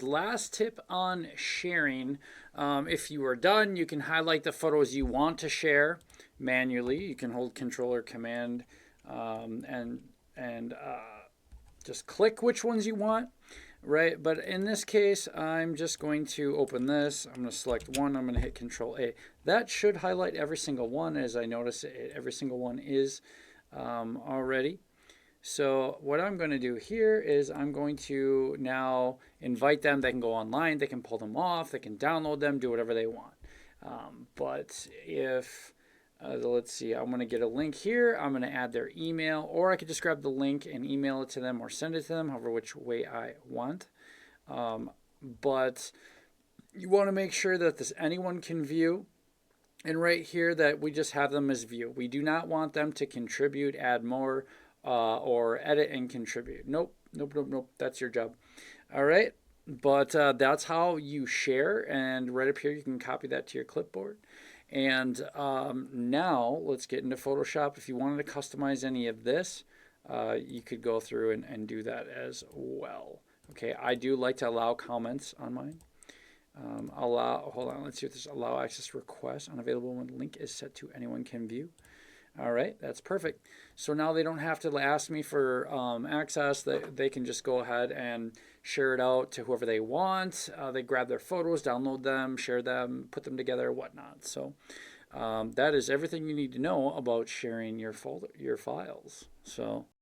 guys, last tip on sharing. If you are done, you can highlight the photos you want to share manually. You can hold Control or Command and just click which ones you want, right? But in this case, I'm just going to open this. I'm going to select one. I'm going to hit Control A. That should highlight every single one, as I notice every single one is already. So what I'm going to do here is I'm going to now invite them. They can go online. They can pull them off. They can download them, do whatever they want. But if let's see, I'm going to get a link here. I'm going to add their email, or I could just grab the link and email it to them or send it to them, however which way I want. But you want to make sure that this anyone can view. And right here that we just have them as view. We do not want them to contribute, add more, or edit and contribute. Nope, nope, nope, nope. That's your job. All right. But that's how you share. And right up here, you can copy that to your clipboard. And now let's get into Photoshop. If you wanted to customize any of this, you could go through and do that as well. Okay, I do like to allow comments on mine. Hold on, let's see what this allow access request unavailable when link is set to anyone can view. All right, that's perfect. So now they don't have to ask me for access. They can just go ahead and share it out to whoever they want. They grab their photos, download them, share them, put them together, whatnot. So that is everything you need to know about sharing your files. So